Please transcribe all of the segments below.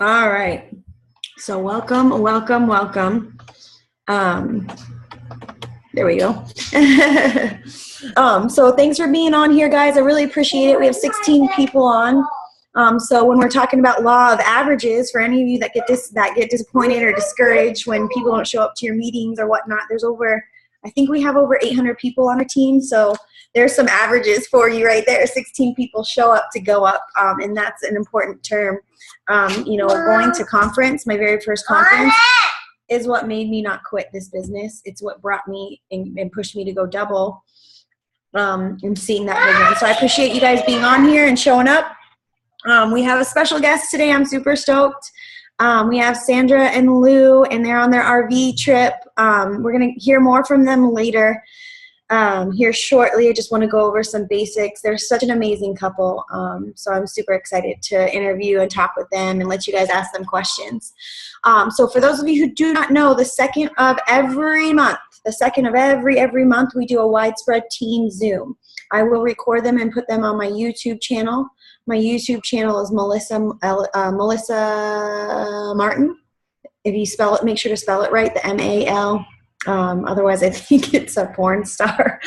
All right. So welcome. There we go. So thanks for being on here, guys. I really appreciate it. We have 16 people on. So when we're talking about law of averages, for any of you that get disappointed or discouraged when people don't show up to your meetings or whatnot, I think we have over 800 people on our team. So there's some averages for you right there. 16 people show up to go up, and that's an important term. Going to conference, my very first conference, is what made me not quit this business. It's what brought me and pushed me to go double, and seeing that vision. So I appreciate you guys being on here and showing up. We have a special guest today. I'm super stoked. We have Sandra and Lou, and they're on their RV trip. We're going to hear more from them later here shortly. I just want to go over some basics. They're such an amazing couple, so I'm super excited to interview and talk with them and let you guys ask them questions. So for those of you who do not know, the second of every month, every month, we do a widespread team Zoom. I will record them and put them on my YouTube channel. My YouTube channel is Melissa Martin. If you spell it, make sure to spell it right, the M-A-L. Otherwise, I think it's a porn star.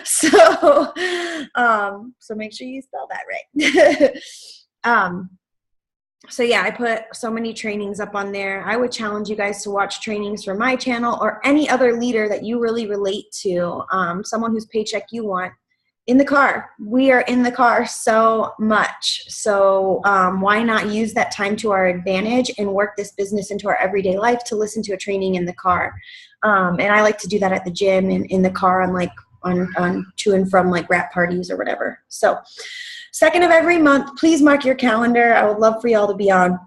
So make sure you spell that right. So yeah, I put so many trainings up on there. I would challenge you guys to watch trainings from my channel or any other leader that you really relate to, someone whose paycheck you want. In the car. We are in the car so much. So why not use that time to our advantage and work this business into our everyday life to listen to a training in the car? And I like to do that at the gym and in the car on to and from like rap parties or whatever. So second of every month, please mark your calendar. I would love for y'all to be on.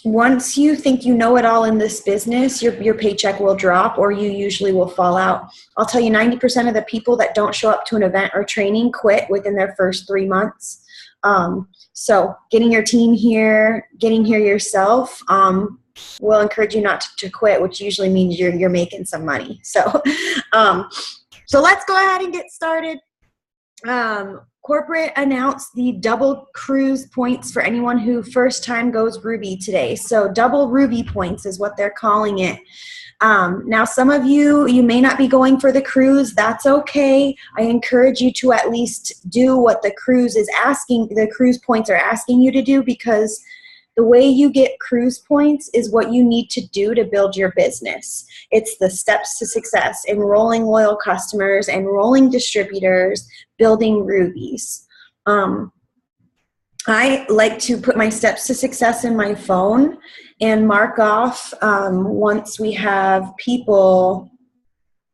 Once you think you know it all in this business, your paycheck will drop, or you usually will fall out. I'll tell you, 90% of the people that don't show up to an event or training quit within their first 3 months. So getting your team here, getting here yourself, will encourage you not to quit, which usually means you're making some money. So, so let's go ahead and get started. Corporate announced the double cruise points for anyone who first time goes Ruby today. So double Ruby points is what they're calling it. Now, some of you may not be going for the cruise. That's okay. I encourage you to at least do what the cruise points are asking you to do, because the way you get cruise points is what you need to do to build your business. It's the steps to success: enrolling loyal customers, enrolling distributors, building rubies. I like to put my steps to success in my phone and mark off once we have people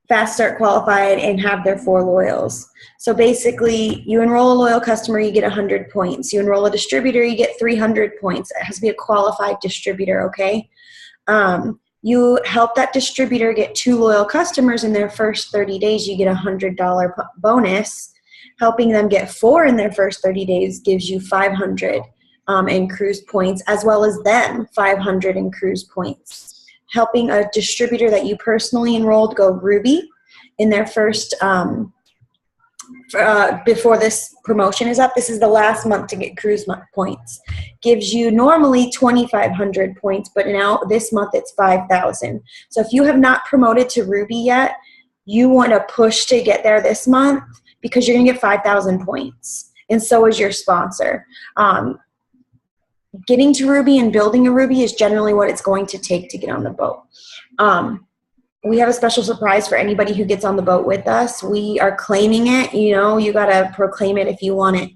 fast start qualified and have their 4 loyals. So basically, you enroll a loyal customer, you get 100 points. You enroll a distributor, you get 300 points. It has to be a qualified distributor, okay? You help that distributor get 2 loyal customers in their first 30 days, you get a $100 bonus. Helping them get 4 in their first 30 days gives you 500 in cruise points, as well as them 500 in cruise points. Helping a distributor that you personally enrolled go Ruby in their first, before this promotion is up, this is the last month to get cruise points, gives you normally 2,500 points, but now this month it's 5,000. So if you have not promoted to Ruby yet, you want to push to get there this month, because you're going to get 5,000 points, and so is your sponsor. Getting to Ruby and building a Ruby is generally what it's going to take to get on the boat. We have a special surprise for anybody who gets on the boat with us. We are claiming it. You got to proclaim it if you want it.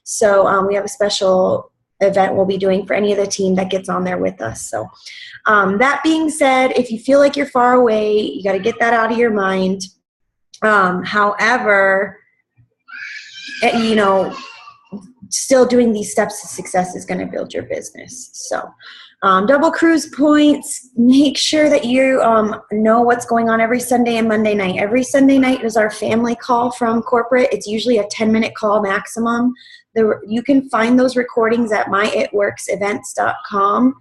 So we have a special event we'll be doing for any of the team that gets on there with us. So that being said, if you feel like you're far away, you got to get that out of your mind. However, still doing these steps to success is going to build your business. So double cruise points, make sure that you know what's going on every Sunday and Monday night. Every Sunday night is our family call from corporate. It's usually a 10-minute call maximum. You can find those recordings at myitworksevents.com.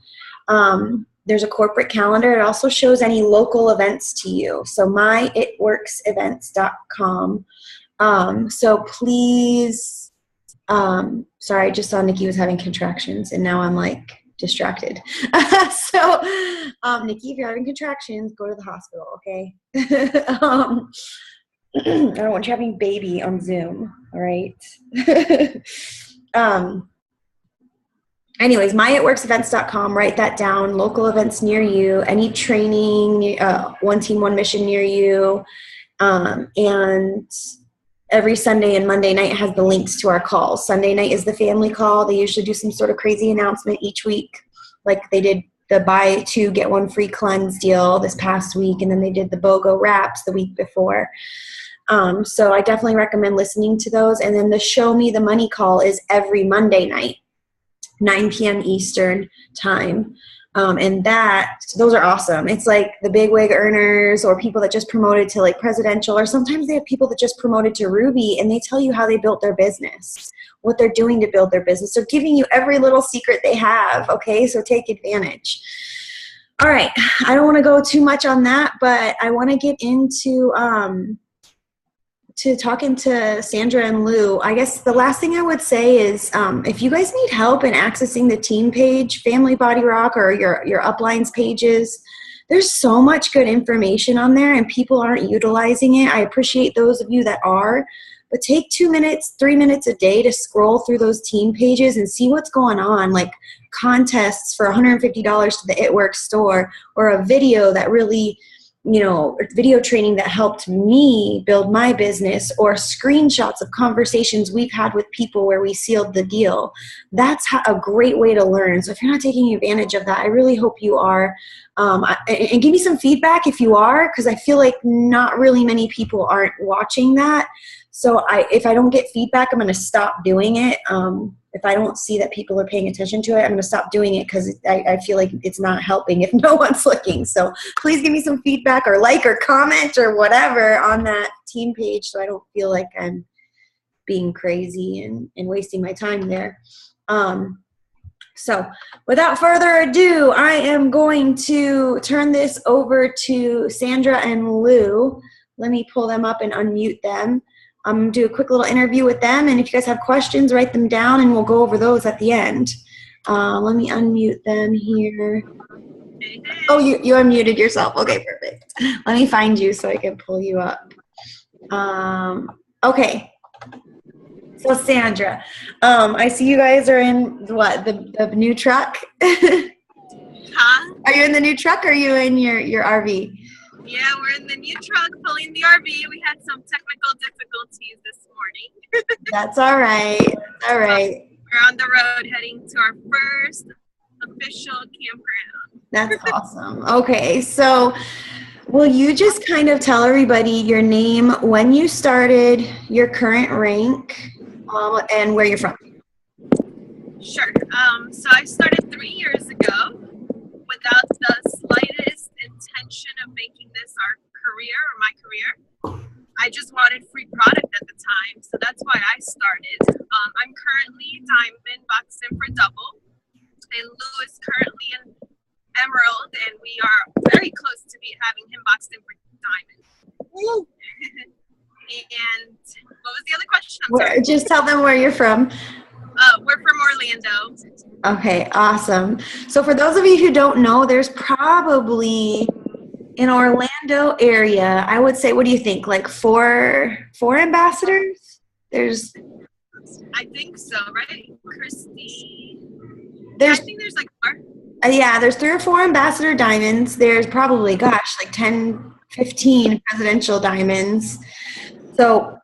There's a corporate calendar. It also shows any local events to you. So myitworksevents.com. So please Sorry, I just saw Nikki was having contractions and now I'm like distracted. So, Nikki, if you're having contractions, go to the hospital, okay? I don't want you having baby on Zoom, all right? Anyways, myitworksevents.com, write that down. Local events near you, any training, one team, one mission near you. And every Sunday and Monday night has the links to our calls. Sunday night is the family call. They usually do some sort of crazy announcement each week. Like they did the buy two, get one free cleanse deal this past week. And then they did the BOGO wraps the week before. So I definitely recommend listening to those. And then the Show Me the Money call is every Monday night, 9 p.m. Eastern time. And those are awesome. It's like the big wig earners or people that just promoted to like presidential, or sometimes they have people that just promoted to Ruby and they tell you how they built their business, what they're doing to build their business. They're giving you every little secret they have. Okay. So take advantage. All right. I don't want to go too much on that, but I want to get into, to talking to Sandra and Lou. I guess the last thing I would say is if you guys need help in accessing the team page, Family Body Rock, or your uplines pages, there's so much good information on there and people aren't utilizing it. I appreciate those of you that are, but take 2 minutes, 3 minutes a day to scroll through those team pages and see what's going on, like contests for $150 to the It Works store, or a video that really, video training that helped me build my business, or screenshots of conversations we've had with people where we sealed the deal. That's a great way to learn. So if you're not taking advantage of that, I really hope you are. And give me some feedback if you are, because I feel like not really many people aren't watching that. So if I don't get feedback, I'm going to stop doing it. If I don't see that people are paying attention to it, I'm going to stop doing it because I feel like it's not helping if no one's looking. So please give me some feedback, or like or comment or whatever on that team page, so I don't feel like I'm being crazy and wasting my time there. So without further ado, I am going to turn this over to Sandra and Lou. Let me pull them up and unmute them. I'm going to do a quick little interview with them, and if you guys have questions, write them down, and we'll go over those at the end. Let me unmute them here. Oh, you unmuted yourself. Okay, perfect. Let me find you so I can pull you up. Okay. So Sandra, I see you guys are in what, the new truck? Huh? Are you in the new truck, or are you in your RV? Yeah, we're in the new truck pulling the RV. We had some technical difficulties this morning. That's all right. All right. We're on the road heading to our first official campground. That's awesome. Okay, so will you just kind of tell everybody your name, when you started, your current rank, and where you're from? Sure. So I started 3 years ago without the slightest intention of making this our career or my career. I just wanted free product at the time, so that's why I started. I'm currently diamond, boxed in for double, and Lou is currently in emerald, and we are very close to having him boxed in for diamond. And what was the other question? I'm sorry. Just tell them where you're from. We're from Orlando. Okay, awesome. So for those of you who don't know, there's probably in Orlando area, I would say, what do you think? Like four ambassadors? I think so, right? Christy. I think there's like 4. Yeah, there's 3 or 4 ambassador diamonds. There's probably, gosh, like 10, 15 presidential diamonds. So,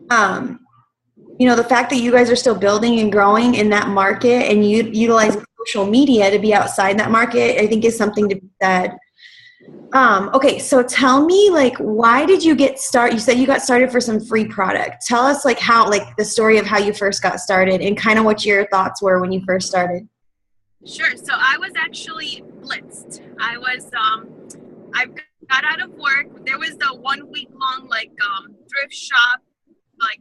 the fact that you guys are still building and growing in that market and you utilize social media to be outside that market, I think is something to be said. Okay, so tell me, like, why did you get started? You said you got started for some free product. Tell us, like, how, like, the story of how you first got started and kind of what your thoughts were when you first started. Sure. So I was actually blitzed. I got out of work. There was the 1 week long, like, thrift shop, like,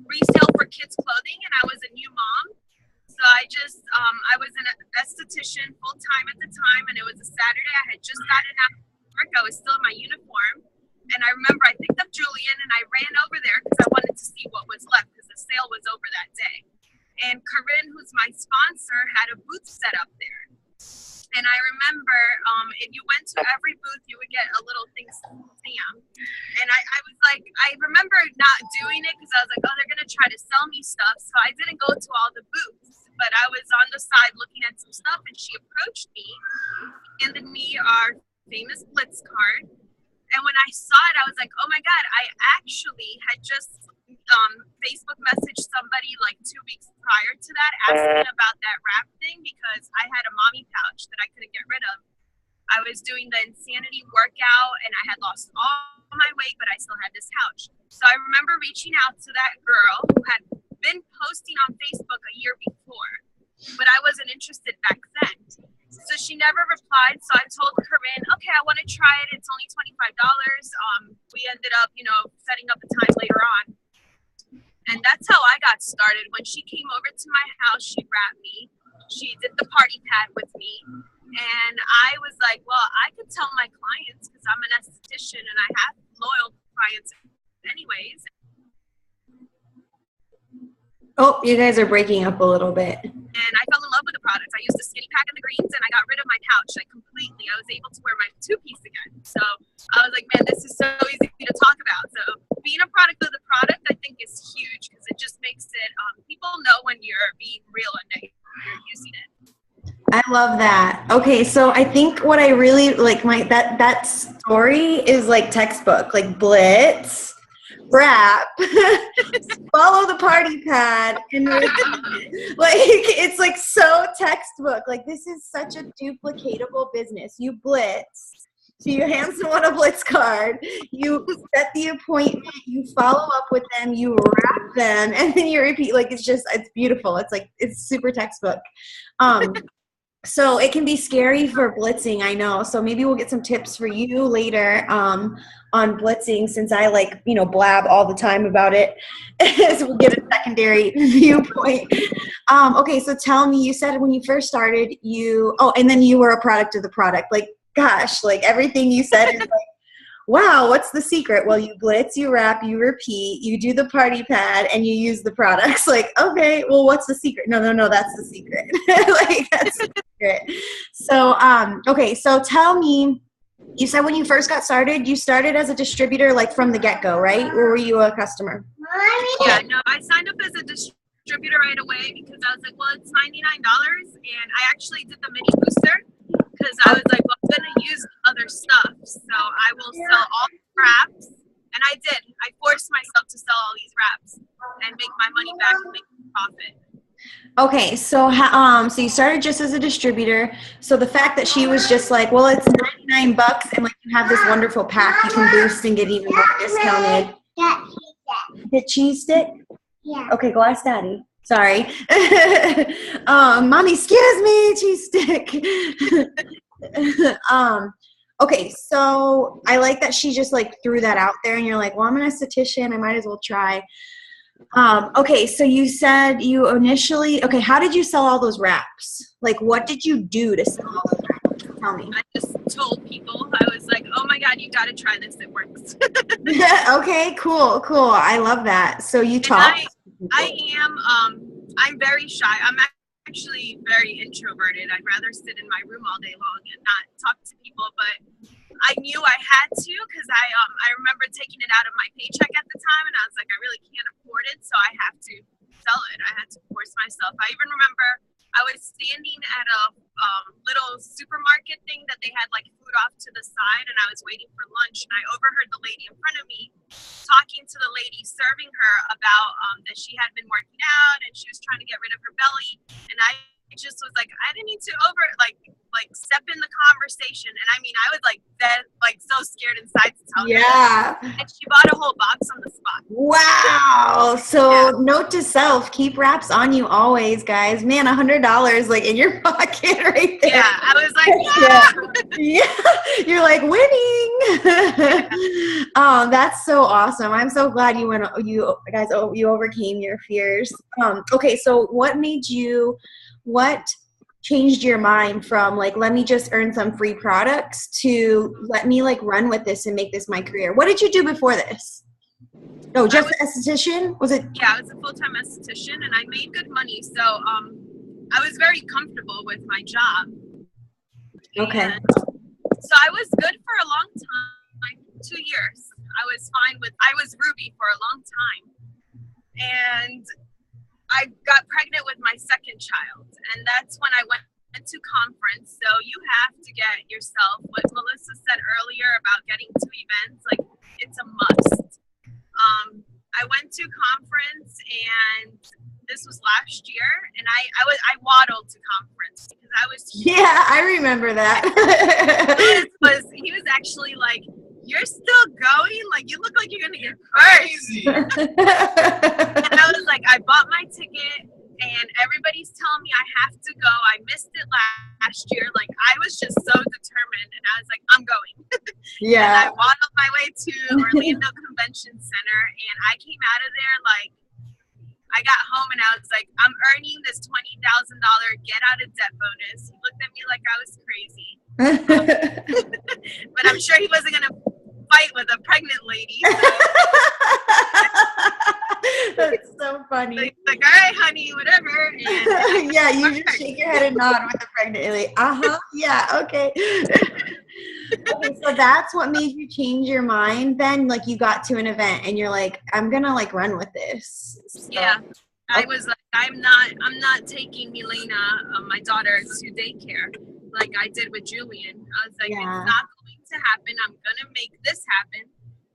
resale for kids clothing, and I was a new mom. So I was an esthetician full time at the time, and it was a Saturday. I had just gotten out of work. I was still in my uniform, And I remember I picked up Julian and I ran over there because I wanted to see what was left because the sale was over that day. And Corinne, who's my sponsor, had a booth set up there. And I remember if you went to every booth, you would get a little thing stamped. And I was like, I remember not doing it because I was like, oh, they're going to try to sell me stuff. So I didn't go to all the booths. But I was on the side looking at some stuff, and she approached me, handed me our famous Blitz card. And when I saw it, I was like, oh my God, I actually had just Facebook messaged somebody like 2 weeks prior to that asking about that wrap thing because I had a mommy pouch that I couldn't get rid of. I was doing the insanity workout and I had lost all my weight, but I still had this pouch. So I remember reaching out to that girl who had been posting on Facebook a year before, but I wasn't interested back then. So she never replied. So I told Corinne, okay, I want to try it. It's only $25. We ended up, setting up a time later on. And that's how I got started. When she came over to my house, she wrapped me. She did the party pad with me. And I was like, well, I could tell my clients because I'm an esthetician and I have loyal clients anyways. Oh, you guys are breaking up a little bit. And I fell in love with the products. I used the skinny pack in the greens and I got rid of my pouch like completely. I was able to wear my two-piece again. So I was like, man, this is so easy to talk about. So being a product of the product, I think is huge because it just makes it, people know when you're being real and that you're using it. I love that. Okay, so I think what I really like that story is like textbook, like Blitz, wrap, follow the party pad, and like it's like so textbook. Like this is such a duplicatable business. You blitz. So you hand someone a Blitz card, you set the appointment, you follow up with them, you wrap them, and then you repeat. Like it's beautiful. It's super textbook. So it can be scary for blitzing, I know. So maybe we'll get some tips for you later on blitzing since I blab all the time about it. So we'll get a secondary viewpoint. Okay, so tell me, you said when you first started, and then you were a product of the product. Like, gosh, like everything you said is like, wow, what's the secret? Well, you blitz, you wrap, you repeat, you do the party pad, and you use the products. Like, okay, well, what's the secret? No, that's the secret. Like, that's the secret. So, okay, so tell me, you said when you first got started, you started as a distributor, like from the get-go, right? Or were you a customer? Yeah, no, I signed up as a distributor right away because I was like, well, it's $99, and I actually did the mini booster. Because I was like, well, I'm going to use other stuff, so I will sell all the wraps. And I did. I forced myself to sell all these wraps and make my money back and make profit. Okay, so you started just as a distributor. So the fact that she was just like, well, it's $99 and like you have this wonderful pack you can boost and get even more discounted. The cheese stick? Yeah. Okay, go ask Daddy. Sorry. Mommy, excuse me, cheese stick. Okay, so I like that she just like threw that out there and you're like, well, I'm an esthetician, I might as well try. Okay, so you said you initially, how did you sell all those wraps? Like, what did you do to sell all those wraps? Tell me. I just told people, I was like, oh my God, you got to try this, it works. Okay, cool. I love that. So you talk. I'm very shy. I'm actually very introverted. I'd rather sit in my room all day long and not talk to people, but I knew I had to because I remember taking it out of my paycheck at the time and I was like, I really can't afford it, so I have to sell it. I had to force myself. I even remember I was standing at a little supermarket thing that they had like food off to the side and I was waiting for lunch and I overheard the lady in front of me talking to the lady serving her about that she had been working out and she was trying to get rid of her belly, and I just was like, I didn't need to step in the conversation, and I mean I was like that, like so scared inside to tell her. And she bought a whole box on the spot. Wow. So note to self, keep wraps on you always, guys. Man, $100 like in your pocket right there. Yeah, I was like, yeah. You're like winning. That's so awesome. I'm so glad you overcame your fears. Okay, so what changed your mind from like, let me just earn some free products to let me like run with this and make this my career? What did you do before this? Oh, just an esthetician? Was it? Yeah, I was a full-time esthetician and I made good money. So I was very comfortable with my job. Okay. And so I was good for a long time, like 2 years. I was Ruby for a long time. And I got pregnant with my second child. And that's when I went to conference. So you have to get yourself, what Melissa said earlier about getting to events, like it's a must. I went to conference and this was last year, and I waddled to conference because I was Yeah, I remember that. he was actually like, "You're still going? Like you look like you're gonna get crazy." And I was like, I bought my ticket, and everybody's telling me I have to go. I missed it last year. Like I was just so determined, and I was like, I'm going. Yeah. And I waddled my way to Orlando Convention Center, and I came out of there like. I got home and I was like, I'm earning this $20,000 get out of debt bonus. He looked at me like I was crazy. But I'm sure he wasn't going to fight with a pregnant lady. So. That's so funny. He's like, all right, honey, whatever. And yeah, you just shake your head and nod with the pregnant lady. Yeah, okay. Okay, so that's what made you change your mind then? Like you got to an event and you're like, I'm gonna like run with this. So, yeah. I was like, I'm not taking Milena, my daughter, to daycare like I did with Julian. I was like, It's not going to happen. I'm gonna make this happen,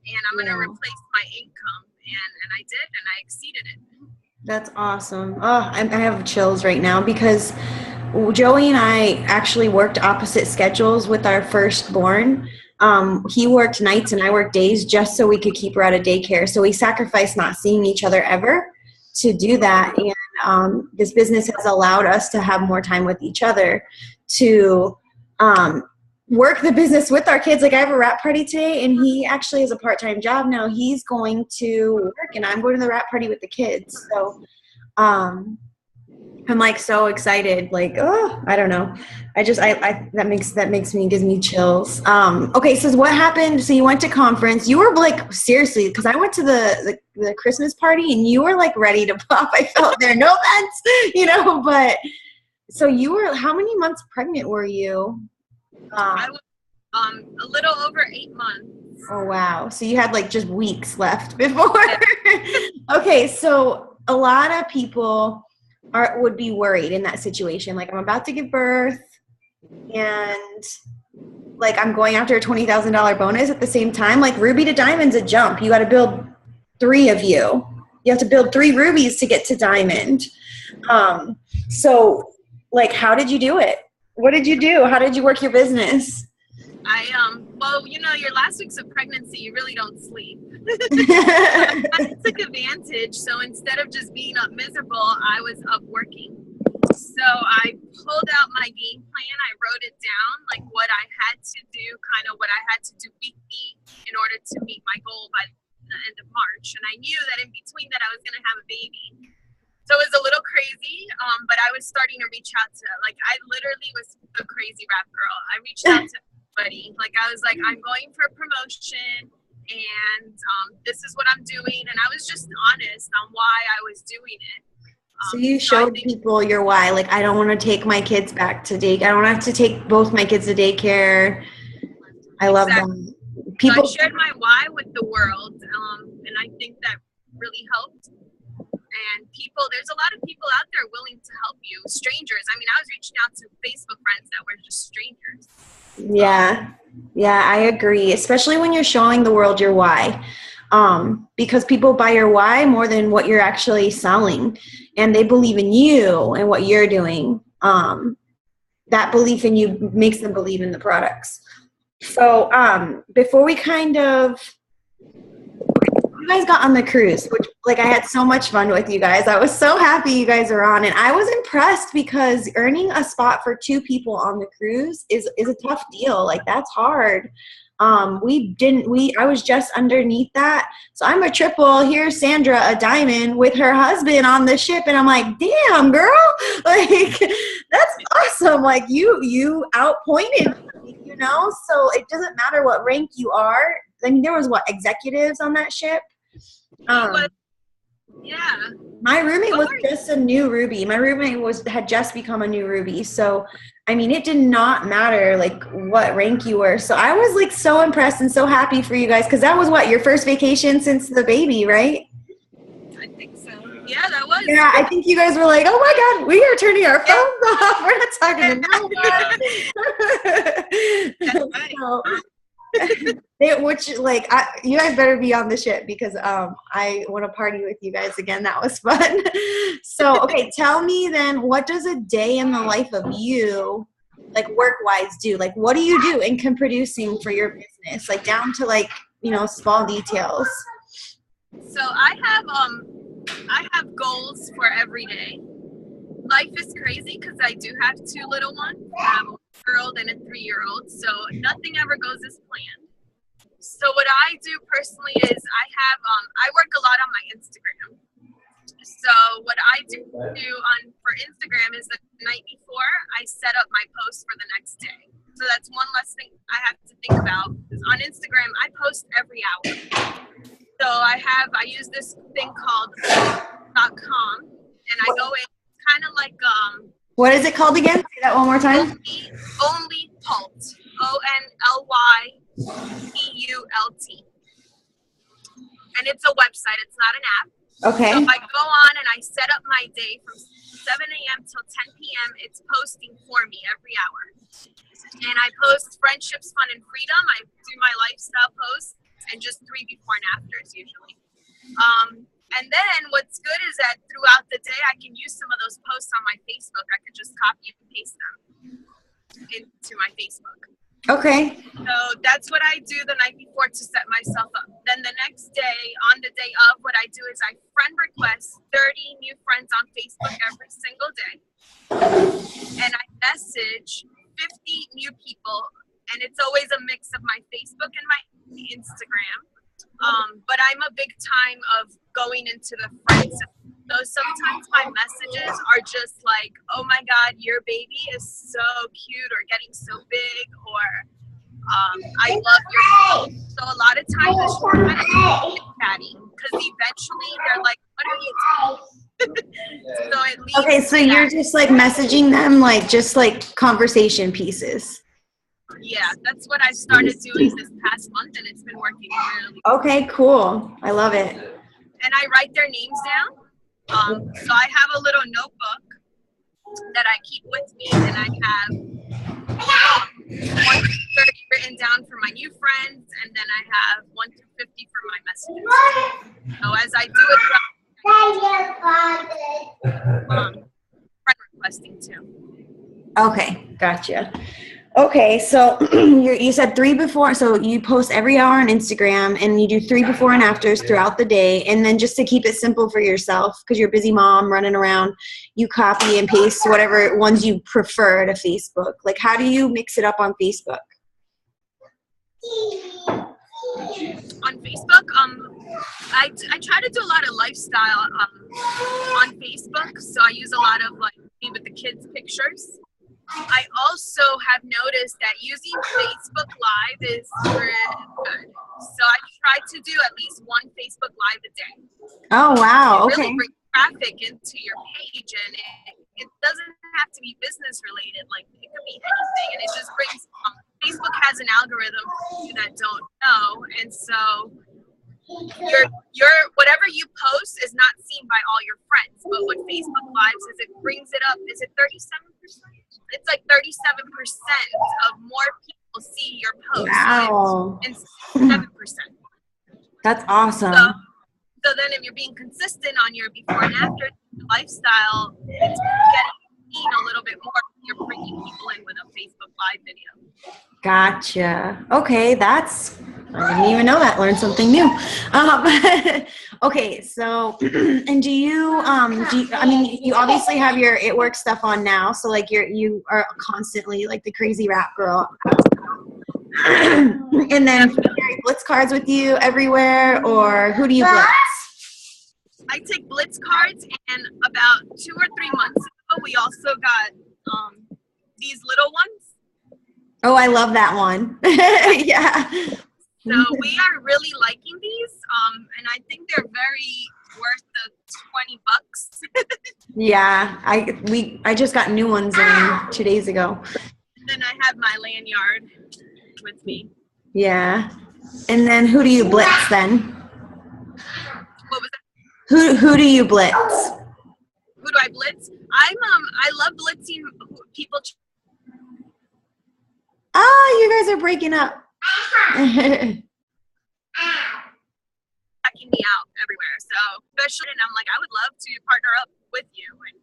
and I'm gonna replace my income, and I did, and I exceeded it. That's awesome. Oh, I have chills right now because Joey and I actually worked opposite schedules with our firstborn. He worked nights and I worked days just so we could keep her out of daycare. So we sacrificed not seeing each other ever to do that. And this business has allowed us to have more time with each other to work the business with our kids. Like I have a wrap party today and he actually has a part-time job now. He's going to work and I'm going to the wrap party with the kids. So I'm like so excited, like, oh, I don't know. Gives me chills. Okay, so what happened? So you went to conference. You were like, seriously, because I went to the Christmas party and you were like ready to pop. I felt there, no offense, but so you were, how many months pregnant were you? I was a little over 8 months. Oh, wow. So you had like just weeks left before. Okay, so a lot of people would be worried in that situation. Like I'm about to give birth and like I'm going after a $20,000 bonus at the same time. Like Ruby to Diamond's a jump. You got to build 3 of you. You have to build 3 rubies to get to Diamond. So like, how did you do it? What did you do? How did you work your business? Well, your last weeks of pregnancy, you really don't sleep. I took advantage. So instead of just being up miserable, I was up working. So I pulled out my game plan. I wrote it down, like what I had to do, kind of what I had to do weekly in order to meet my goal by the end of March. And I knew that in between that I was going to have a baby. So it was a little crazy, but I was starting to reach out to, like, I literally was a crazy rap girl. I reached out to everybody. Like, I was like, I'm going for a promotion, and this is what I'm doing. And I was just honest on why I was doing it. So you showed people your why. Like, I don't want to take my kids back to daycare. I don't have to take both my kids to daycare. I love that. So I shared my why with the world, and I think that really helped. And there's a lot of people out there willing to help you. Strangers. I mean, I was reaching out to Facebook friends that were just strangers. Yeah, I agree. Especially when you're showing the world your why. Because people buy your why more than what you're actually selling. And they believe in you and what you're doing. That belief in you makes them believe in the products. So before we you guys got on the cruise, which like I had so much fun with you guys. I was so happy you guys are on, and I was impressed because earning a spot for 2 people on the cruise is a tough deal. Like that's hard. I was just underneath that. So I'm a triple. Here's Sandra, a diamond, with her husband on the ship. And I'm like, damn, girl, like, that's awesome. Like, you outpointed me, you know? So it doesn't matter what rank you are. I mean, there was executives on that ship. Yeah. My roommate was just a new Ruby. My roommate had just become a new Ruby. So, I mean, it did not matter, like, what rank you were. So I was, like, so impressed and so happy for you guys, because that was, your first vacation since the baby, right? I think so. Yeah, that was. Yeah, I think you guys were like, oh, my God, we are turning our phones off. We're not talking to no one. Right. So, you guys better be on the ship, because I want to party with you guys again. That was fun. So, okay, tell me then, what does a day in the life of you, like, work-wise do? Like, what do you do income producing for your business, like, down to, like, small details? So I have goals for every day. Life is crazy because I do have 2 little ones. I have a 1-year-old and a 3-year-old, so nothing ever goes as planned. So what I do personally is I work a lot on my Instagram. So what I do for Instagram is the night before I set up my post for the next day. So that's one less thing I have to think about. On Instagram, I post every hour. So I use this thing called .com, and I go in kind of like what is it called again? Say that one more time. Only Pult. ONLYEULT. And it's a website. It's not an app. Okay. So I go on and I set up my day from 7 a.m. till 10 p.m. It's posting for me every hour. And I post friendships, fun, and freedom. I do my lifestyle posts and just 3 before and afters usually. And then what's good is that throughout the day, I can use some of those posts on my Facebook. I could just copy and paste them into my Facebook. Okay. So that's what I do the night before to set myself up. Then the next day, on the day of, what I do is I friend request 30 new friends on Facebook every single day. And I message 50 new people. And it's always a mix of my Facebook and my Instagram. But I'm a big time of going into the friends. So sometimes my messages are just like, oh my God, your baby is so cute, or getting so big, or I love your post. So a lot of times it's just kind of chatting, because eventually they're like, what are you doing? So it leads okay, so you're just like messaging them, like just like conversation pieces. Yeah, that's what I started doing this past month, and it's been working really well. Okay, cool. I love it. And I write their names down. So I have a little notebook that I keep with me, and I have 1 through 30 written down for my new friends, and then I have 1 through 50 for my messages. So as I do it, friend requesting too. Okay, gotcha. Okay, so you said 3 before, so you post every hour on Instagram, and you do 3 before and afters throughout the day, and then just to keep it simple for yourself, because you're a busy mom running around, you copy and paste whatever ones you prefer to Facebook. Like, how do you mix it up on Facebook? On Facebook, I try to do a lot of lifestyle on Facebook, so I use a lot of like me with the kids pictures. I also have noticed that using Facebook Live is really good. So I try to do at least 1 Facebook Live a day. Oh, wow. It okay. really brings traffic into your page, and it doesn't have to be business related. Like, it could be anything, and it just brings Facebook has an algorithm for you that don't know, and so your whatever you post is not seen by all your friends. But what Facebook Lives is, it brings it up. Is it 37%? It's like 37% of more people see your post. Wow. And 7%. That's awesome. So then if you're being consistent on your before and after lifestyle, it's getting seen a little bit more. You're bringing people in with a Facebook Live video. Gotcha. Okay, I didn't even know that. Learned something new. Okay, so, and do you, I mean, you obviously have your It Works stuff on now, so like you are constantly like the crazy rap girl. And then do you carry blitz cards with you everywhere, or who do you blitz? I take blitz cards, and about 2 or 3 months ago, we also got these little ones. Oh, I love that one. Yeah. So we are really liking these, and I think they're very worth the $20. Yeah, I just got new ones in 2 days ago. And then I have my lanyard with me. Yeah. And then who do you blitz then? What was that? Who do you blitz? Who do I blitz? I love blitzing people. Oh, you guys are breaking up. Checking me out everywhere. So especially, and I'm like, I would love to partner up with you. And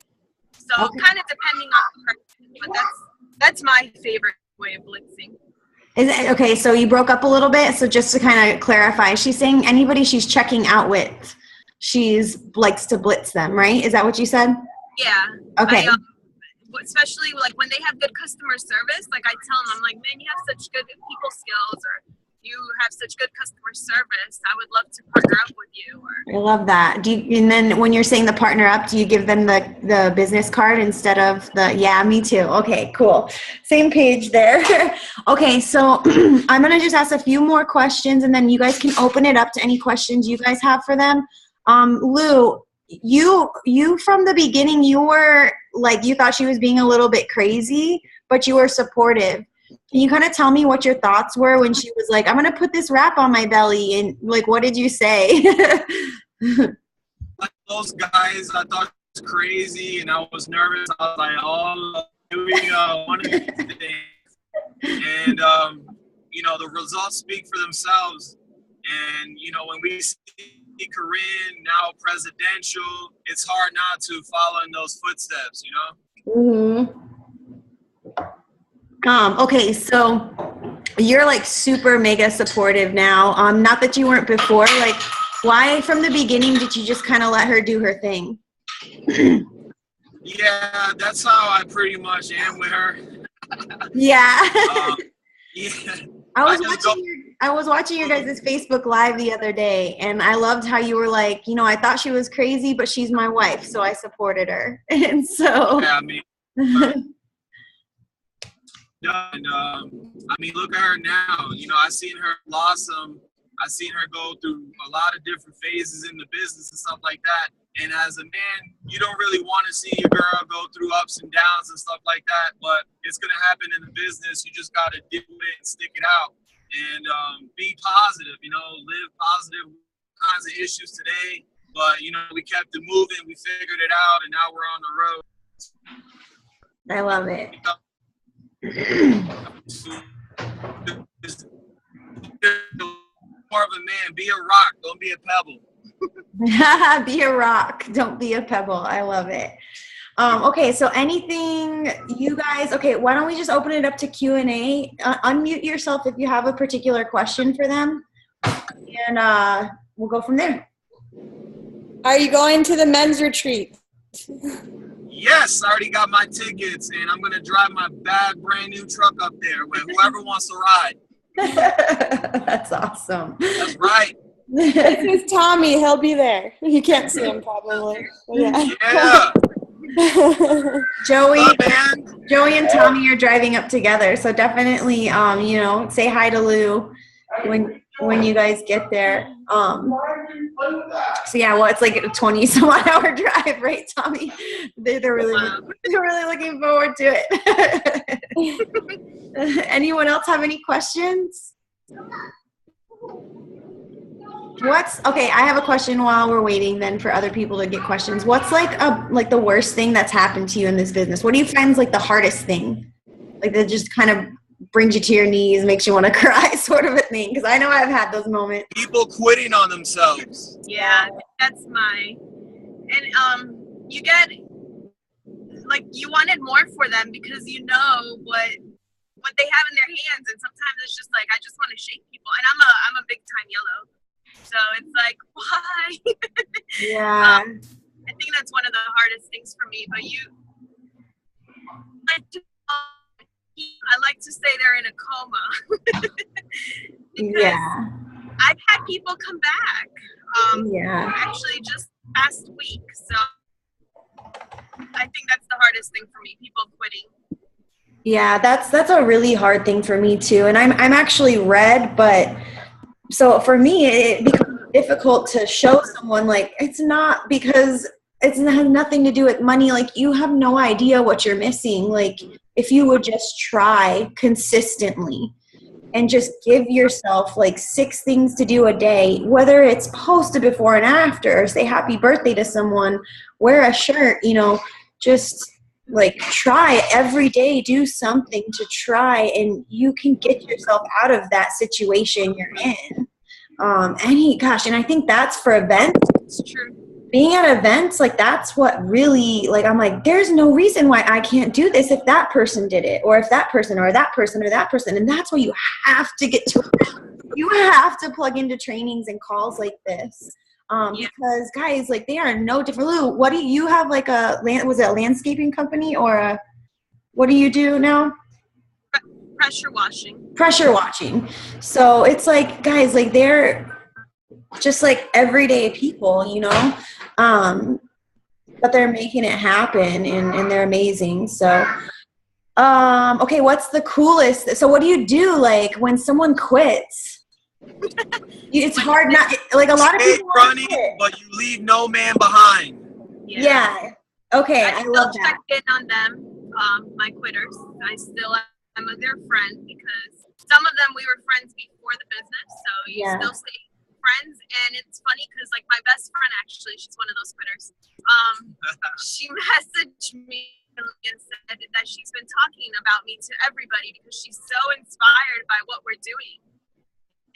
so kind of depending on the person, but that's my favorite way of blitzing. Is it, okay, so you broke up a little bit. So just to kind of clarify, she's saying anybody she's checking out with, she's likes to blitz them, right? Is that what you said? Yeah. Okay. Especially like when they have good customer service, like I tell them, I'm like, man, you have such good people skills, or you have such good customer service. I would love to partner up with you. I love that. And then when you're saying the partner up, do you give them the business card instead of the, yeah, me too. Okay, cool. Same page there. Okay, so I'm going to just ask a few more questions, and then you guys can open it up to any questions you guys have for them. Lou, you from the beginning, you were like, you thought she was being a little bit crazy, but you were supportive. Can you kind of tell me what your thoughts were when she was like, I'm going to put this wrap on my belly? And like, what did you say? Like those guys, I thought it was crazy and I was nervous. I was like, oh, here we go. One of these things. And, you know, the results speak for themselves. And, you know, when we see Corinne now presidential, it's hard not to follow in those footsteps, you know? Okay, so you're like super mega supportive now. Not that you weren't before. Like, why from the beginning did you just kind of let her do her thing? Yeah, that's how I pretty much am with her. Yeah. Yeah. I was watching your guys' Facebook Live the other day, and I loved how you were like, you know, I thought she was crazy, but she's my wife, so I supported her. And so. Yeah, I mean. I mean, look at her now. You know, I seen her blossom. I seen her go through a lot of different phases in the business and stuff like that. And as a man, you don't really want to see your girl go through ups and downs and stuff like that. But it's gonna happen in the business. You just gotta deal with it and stick it out and be positive. You know, live positive. Kinds of issues today, but you know, we kept it moving. We figured it out, and now we're on the road. I love it. More of a man. Be a rock. Don't be a pebble. Be a rock. Don't be a pebble. I love it. Okay, so anything you guys, okay, why don't we just open it up to Q&A? Unmute yourself if you have a particular question for them, and we'll go from there. Are you going to the men's retreat? Yes, I already got my tickets, and I'm going to drive my brand new truck up there with whoever wants to ride. That's awesome. That's right. This is Tommy. He'll be there. You can't see him probably. Yeah. Joey and Tommy are driving up together, so definitely, you know, say hi to Lou when you guys get there. So yeah, well, it's like a 20 some odd hour drive, right, Tommy? They're really looking forward to it. Anyone else have any questions? Okay, I have a question while we're waiting then for other people to get questions. What's like the worst thing that's happened to you in this business? What do you find is like the hardest thing? Like that just kind of brings you to your knees, makes you want to cry sort of a thing? Because I know I've had those moments. People quitting on themselves. Yeah, that's and you get, like, you wanted more for them because you know what they have in their hands, and sometimes it's just like, I just want to shake people, and I'm a big time yellow, so it's like, why? Yeah. I think that's one of the hardest things for me, but I like to say they're in a coma. Because Yeah. I've had people come back. Yeah. Actually, just last week. So I think that's the hardest thing for me. People quitting. Yeah, that's a really hard thing for me too. And I'm actually red, but so for me it becomes difficult to show someone like it's not because it has nothing to do with money. Like you have no idea what you're missing. Like if you would just try consistently and just give yourself like 6 things to do a day, whether it's post a before and after, or say happy birthday to someone, wear a shirt, you know, just like try every day, do something to try, and you can get yourself out of that situation you're in. And I think that's for events. It's true. Being at events, like that's what really, like I'm like, there's no reason why I can't do this if that person did it, or if that person, or that person, or that person. And that's why you have to get to it. You have to plug into trainings and calls like this. Because guys, like they are no different. Lou, what do you have, like was it a landscaping company, or what do you do now? Pressure washing. Pressure washing. So it's like, guys, like they're just like everyday people, you know, but they're making it happen, and they're amazing. So, okay, what's the coolest? So what do you do like when someone quits? It's hard not, like a lot of people running, but you leave no man behind. Yeah. Okay, I love still that. check in on them, my quitters. I still am their friend because some of them we were friends before the business, so you still stay friends. And it's funny because like my best friend, actually, she's one of those quitters. She messaged me and said that she's been talking about me to everybody because she's so inspired by what we're doing,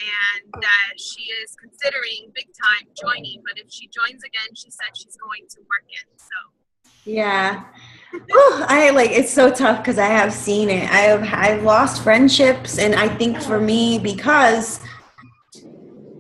and that she is considering big time joining. But if she joins again, she said she's going to work it. So yeah. Ooh, it's so tough because I have seen it. I've lost friendships, and I think for me, because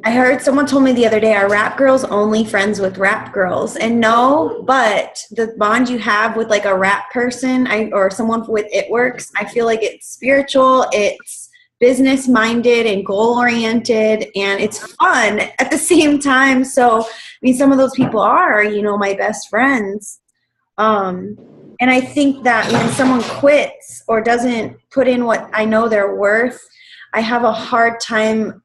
I heard someone told me the other day, are rap girls only friends with rap girls? And no, but the bond you have with like a rap person or someone with It Works, I feel like it's spiritual, it's business minded and goal oriented, and it's fun at the same time. So I mean, some of those people are, you know, my best friends. And I think that when someone quits or doesn't put in what I know they're worth, I have a hard time.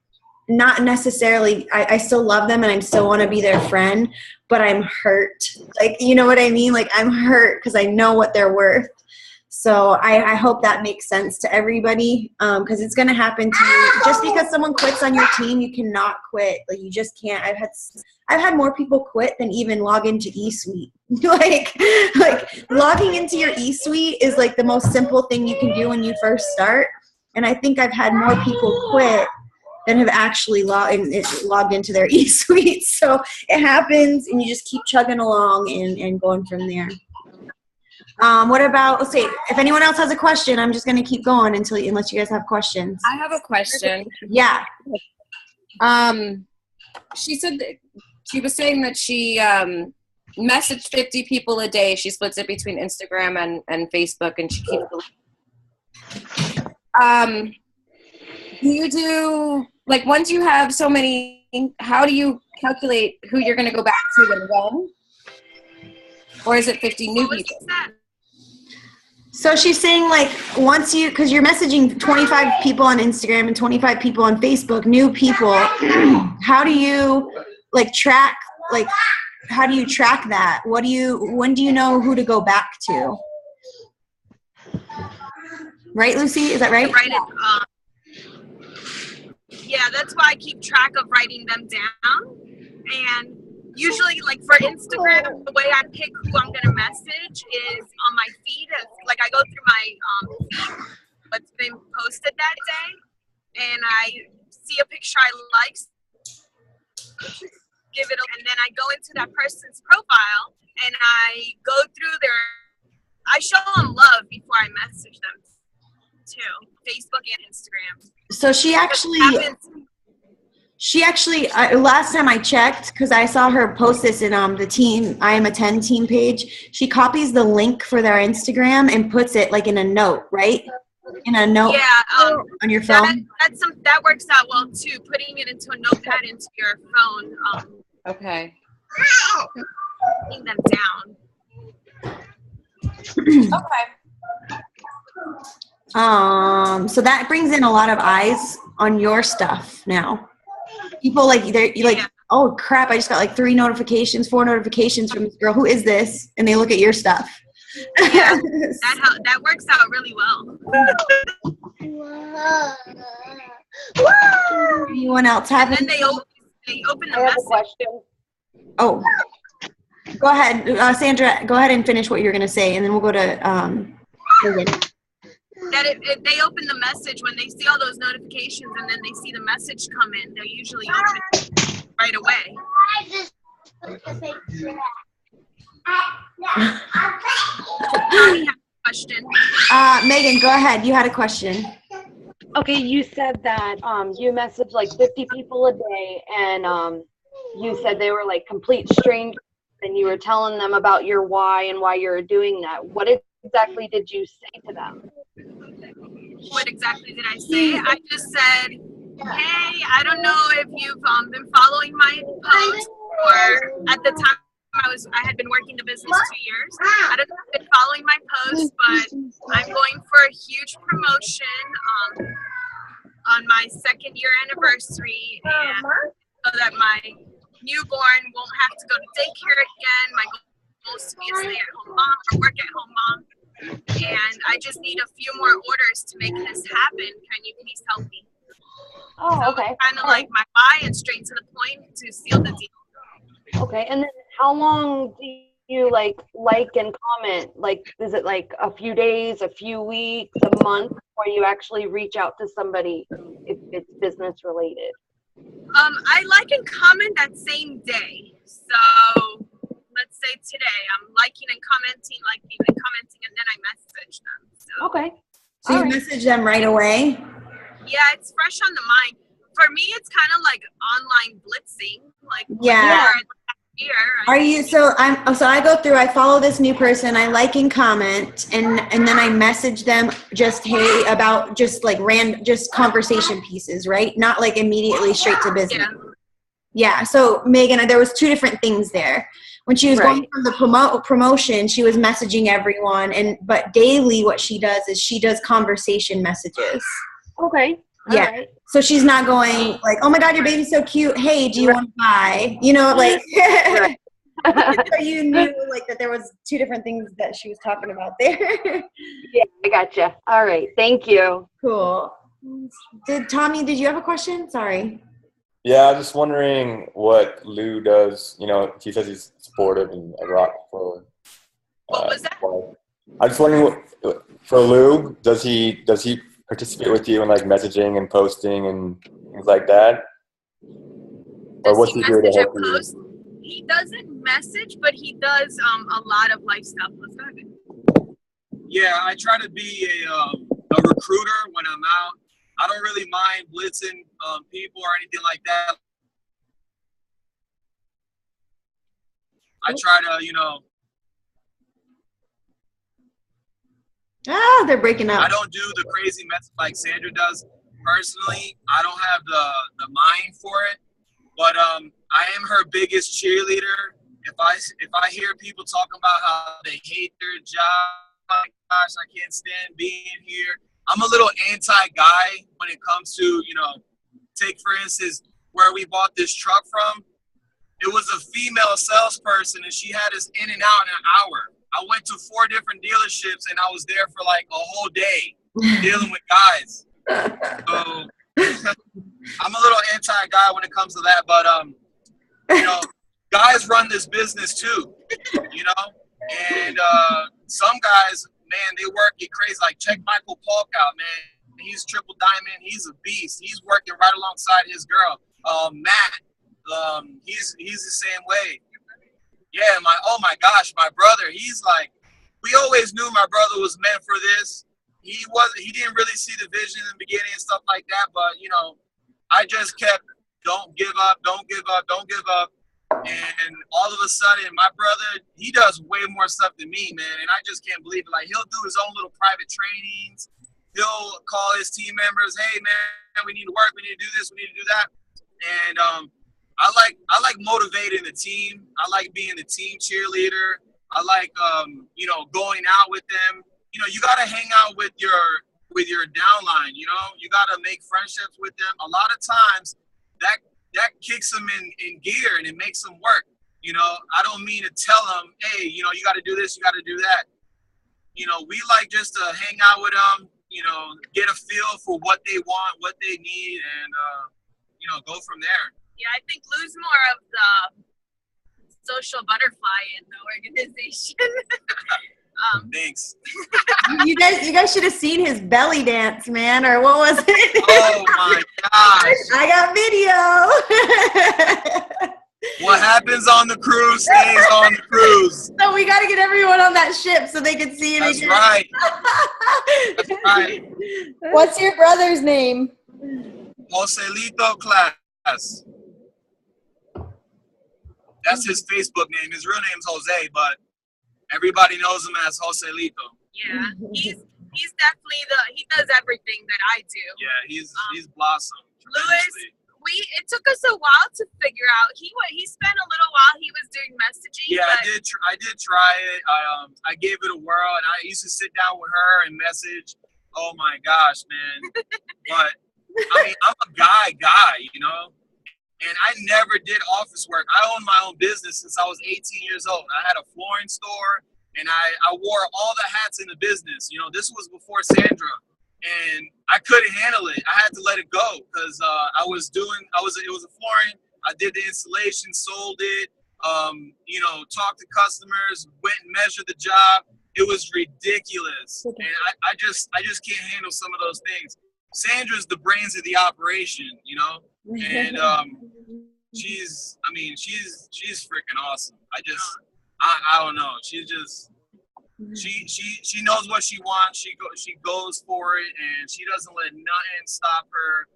Not necessarily, I still love them and I still want to be their friend, but I'm hurt. Like, you know what I mean? Like I'm hurt because I know what they're worth. So I hope that makes sense to everybody, because it's going to happen to you. Just because someone quits on your team, you cannot quit. Like you just can't. I've had more people quit than even log into eSuite. like logging into your eSuite is like the most simple thing you can do when you first start. And I think I've had more people quit than have actually logged into their eSuite. So it happens, and you just keep chugging along and going from there. What about, let's see, if anyone else has a question, I'm just going to keep going unless you guys have questions. I have a question. Yeah. She said that she was saying that she messaged 50 people a day. She splits it between Instagram and Facebook, and she keeps do you do, like, once you have so many, how do you calculate who you're going to go back to and when? Or is it 50 new people? So she's saying, like, once because you're messaging 25 people on Instagram and 25 people on Facebook, new people, how do you, like, track, like, how do you track that? When do you know who to go back to? Right, Lucy? Is that right? Yeah, that's why I keep track of writing them down. And usually, like for Instagram, the way I pick who I'm going to message is on my feed. Like I go through my what's been posted that day, and I see a picture I like, give it, and then I go into that person's profile and I go through I show them love before I message them too, Facebook and Instagram. So she actually, last time I checked, because I saw her post this in the team, I Am a 10 team page, she copies the link for their Instagram and puts it like in a note, right? in a note Yeah, on your phone? that works out well too. Putting it into a notepad into your phone, Okay. writing them down. Okay. So that brings in a lot of eyes on your stuff now. People you're like, oh crap, I just got like 4 notifications from this girl. Who is this? And they look at your stuff. Yeah, that works out really well. Anyone else have? And then they open the I have a message. question. Oh, go ahead, Sandra. Go ahead and finish what you're gonna say, and then we'll go to Megan. That they open the message when they see all those notifications, and then they see the message come in. They usually open it right away. Tommy has a question. Megan, go ahead. You had a question. Okay, you said that you message like 50 people a day, and you said they were like complete strangers, and you were telling them about your why and why you're doing that. What exactly did you say to them? What exactly did I say? I just said, hey, I don't know if you've been following my post, or at the time I had been working the business 2 years. I don't know if you've been following my post, but I'm going for a huge promotion on my 2nd year anniversary, and so that my newborn won't have to go to daycare again. My goal is to be a stay-at-home mom or work-at-home mom. And I just need a few more orders to make this happen. Can you please help me? Oh, so okay. Kind of like my why and straight to the point to seal the deal. Okay, and then how long do you like and comment? Like, is it like a few days, a few weeks, a month, before you actually reach out to somebody if it's business related? I like and comment that same day. So let's say today I'm liking and commenting, and then I message them. So, Okay. So you message them right away? Yeah, it's fresh on the mind. For me, it's kind of like online blitzing. Like, yeah. Here, Are you so I go through, I follow this new person, I like and comment, and then I message them just, hey, about just like just conversation pieces, right? Not like immediately straight to business. Yeah. So Megan, there was 2 different things there. When she was going from the promotion, she was messaging everyone, but daily what she does is she does conversation messages. Okay. Yeah. All right. So she's not going like, oh my God, your baby's so cute. Hey, do you want to buy? You know, like, so you knew like that there was 2 different things that she was talking about there. Yeah, I gotcha. All right. Thank you. Cool. Tommy, did you have a question? Sorry. Yeah, I was just wondering what Lou does. You know, he says he's supportive and a rock for. What was that? I was just wondering, for Lou, does he participate with you in like messaging and posting and things like that? Or what's he do to help you? He doesn't message, but he does a lot of life stuff. Let's go ahead. Yeah, I try to be a recruiter when I'm out. I don't really mind blitzing people or anything like that. I try to, they're breaking up. I don't do the crazy message like Sandra does. Personally, I don't have the mind for it. But I am her biggest cheerleader. If I hear people talking about how they hate their job, my gosh, I can't stand being here. I'm a little anti-guy when it comes to, take for instance, where we bought this truck from. It was a female salesperson, and she had us in and out in an hour. I went to 4 different dealerships, and I was there for like a whole day dealing with guys. So I'm a little anti-guy when it comes to that, but guys run this business too, and some guys, man, they work it crazy. Like check Michael Polk out, man. He's triple diamond. He's a beast. He's working right alongside his girl, Matt. He's the same way. Yeah, oh my gosh, my brother. He's like, we always knew my brother was meant for this. He didn't really see the vision in the beginning and stuff like that, but I just kept, don't give up. And all of a sudden, my brother, he does way more stuff than me, man. And I just can't believe it. Like, he'll do his own little private trainings. he'll call his team members, hey man, we need to work, we need to do this, we need to do that. And I like motivating the team. I like being the team cheerleader. I like you know, going out with them. You know, you gotta hang out with your downline, you know, you gotta make friendships with them. A lot of times that kicks them in gear and it makes them work. You know, I don't mean to tell them, hey, you know, you got to do this, you got to do that. You know, we like just to hang out with them, you know, get a feel for what they want, what they need, and, you know, go from there. Yeah, I think Lou's more of the social butterfly in the organization. Thanks. You guys should have seen his belly dance, man, or what was it? Oh my gosh. I got video. What happens on the cruise stays on the cruise. So we got to get everyone on that ship so they can see it That's again. right. That's right. What's your brother's name? Joselito Class. That's his Facebook name. His real name's Jose, but everybody knows him as Joselito. Yeah, he's definitely he does everything that I do. Yeah, he's blossomed tremendously. It took us a while to figure out. He spent a little while. He was doing messaging. Yeah, but I did try it. I gave it a whirl, and I used to sit down with her and message. Oh my gosh, man! But I mean, I'm a guy, you know, and I never did office work. I owned my own business since I was 18 years old. I had a flooring store, and I wore all the hats in the business. You know, this was before Sandra. And I couldn't handle it. I had to let it go because it was a flooring. I did the installation, sold it, you know, talked to customers, went and measured the job. It was ridiculous. And I just can't handle some of those things. Sandra's the brains of the operation, you know? And she's freaking awesome. I don't know. She's just She knows what she wants. She goes for it, and she doesn't let nothing stop her.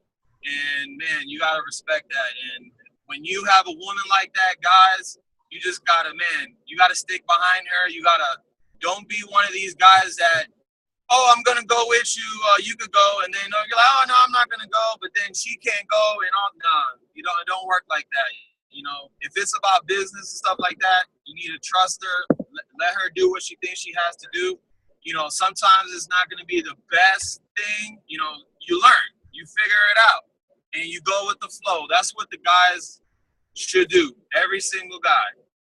And man, you gotta respect that. And when you have a woman like that, guys, you just gotta, you gotta stick behind her. Don't be one of these guys that, oh, I'm gonna go with you. You could go, and then you're like, oh no, I'm not gonna go. But then she can't go, and it don't work like that. You know, if it's about business and stuff like that, you need to trust her. Let her do what she thinks she has to do. You know, sometimes it's not going to be the best thing. You know, you learn, you figure it out, and you go with the flow. That's what the guys should do. Every single guy.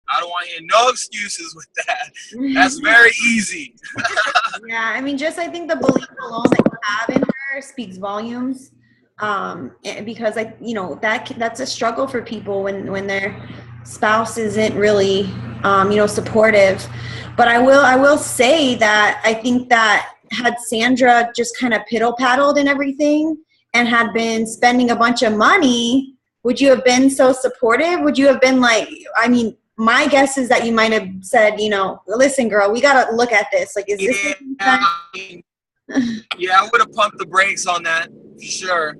I don't want to hear no excuses with that. That's very easy. Yeah, I mean, I think the belief alone that you have in her speaks volumes. Because that's a struggle for people when their spouse isn't really supportive. But I will say that I think that had Sandra just kind of piddle paddled and everything and had been spending a bunch of money, would you have been so supportive? Would you have been like, I mean, my guess is that you might have said, listen, girl, we got to look at this. Like, is this? Yeah, I would have pumped the brakes on that for sure.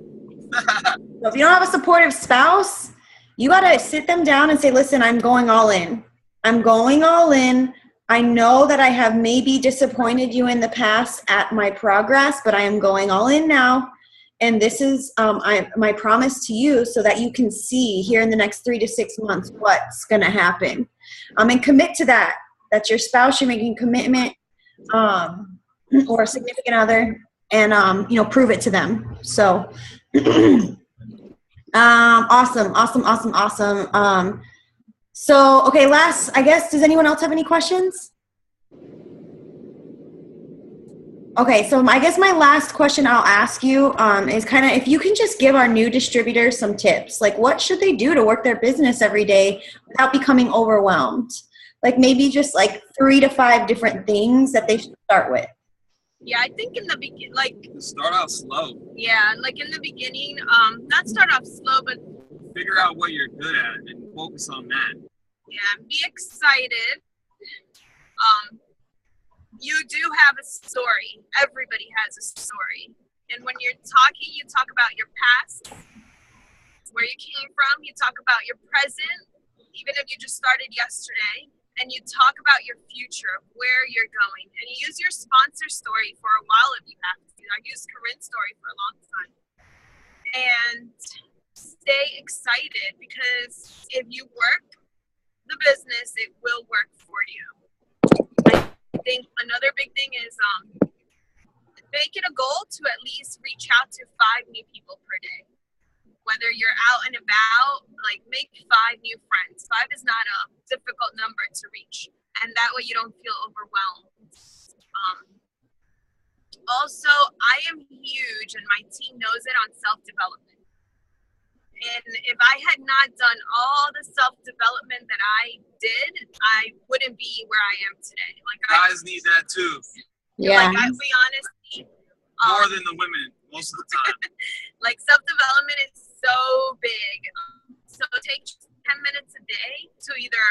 So if you don't have a supportive spouse, you got to sit them down and say, listen, I'm going all in. I'm going all in. I know that I have maybe disappointed you in the past at my progress, but I am going all in now. And this is my promise to you so that you can see here in the next 3 to 6 months what's going to happen. And commit to that. That's your spouse. You're making commitment or a significant other and, prove it to them. So awesome. So, okay, I guess, does anyone else have any questions? Okay, so I guess my last question I'll ask you is kind of if you can just give our new distributors some tips, like what should they do to work their business every day without becoming overwhelmed? Like maybe just like 3 to 5 different things that they should start with. Yeah, I think in the beginning, start off slow. Yeah, like in the beginning, not start off slow, but figure out what you're good at and focus on that. Yeah, be excited. You do have a story. Everybody has a story. And when you're talking, you talk about your past, where you came from. You talk about your present, even if you just started yesterday. and you talk about your future, of where you're going, and you use your sponsor story for a while if you have to. I used Corinne's story for a long time. And stay excited, because if you work the business, it will work for you. I think another big thing is make it a goal to at least reach out to 5 new people per day. Whether you're out and about, like, make 5 new friends. 5 is not a difficult number to reach, and that way you don't feel overwhelmed. Also, I am huge, and my team knows it, on self-development. And if I had not done all the self-development that I did, I wouldn't be where I am today. Like, Guys need that too. Yeah. Like, I'll be honest, More than the women most of the time. like, self-development is so big. So take 10 minutes a day to either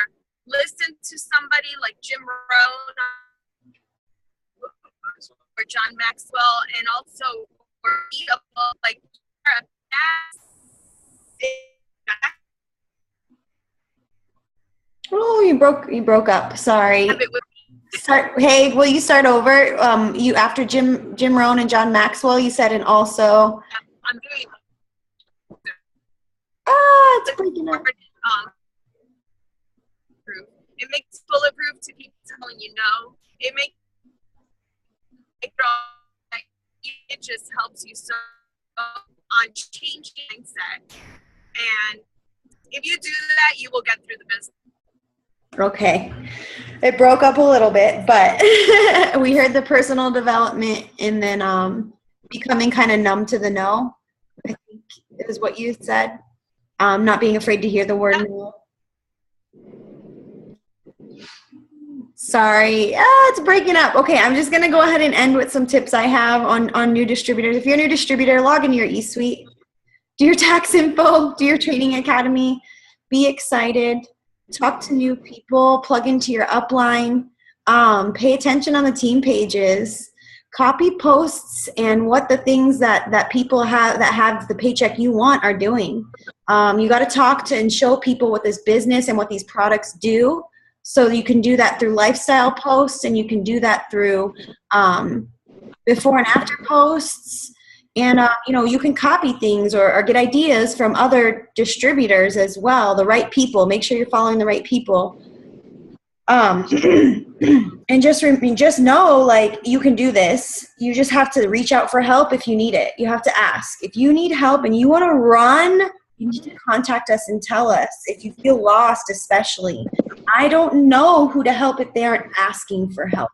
listen to somebody like Jim Rohn or John Maxwell, and also read a book like Oh, you broke up. Sorry. have it with Hey, will you start over? You after Jim Rohn and John Maxwell, you said, and also. I'm doing It's breaking up. it makes bulletproof to people telling you no. It just helps you so on changing mindset. And if you do that, you will get through the business. Okay. It broke up a little bit, but we heard the personal development, and then becoming kind of numb to the no, I think is what you said. Not being afraid to hear the word no. Sorry. It's breaking up. Okay, I'm just going to go ahead and end with some tips I have on new distributors. If you're a new distributor, log into your eSuite. Do your tax info. Do your training academy. Be excited. Talk to new people. Plug into your upline. Pay attention on the team pages. Copy posts and what the things that people have that have the paycheck you want are doing. You got to talk to and show people what this business and what these products do. So you can do that through lifestyle posts, and you can do that through before and after posts. And, you can copy things or get ideas from other distributors as well, the right people. Make sure you're following the right people. And just know, like, you can do this. You just have to reach out for help if you need it. You have to ask. If you need help and you want to run, you need to contact us and tell us. If you feel lost, especially. I don't know who to help if they aren't asking for help.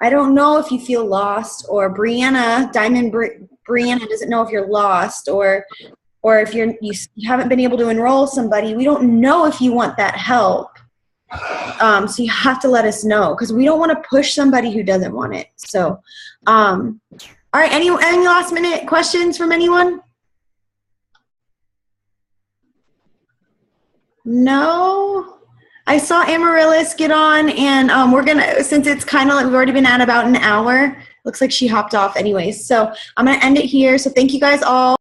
I don't know if you feel lost, or Brianna doesn't know if you're lost, or if you haven't been able to enroll somebody. We don't know if you want that help. So you have to let us know, because we don't want to push somebody who doesn't want it. So, all right. Any last minute questions from anyone? No. I saw Amaryllis get on, and we're gonna, since it's kind of like we've already been at about an hour. Looks like she hopped off anyways. So I'm gonna end it here. So thank you guys all.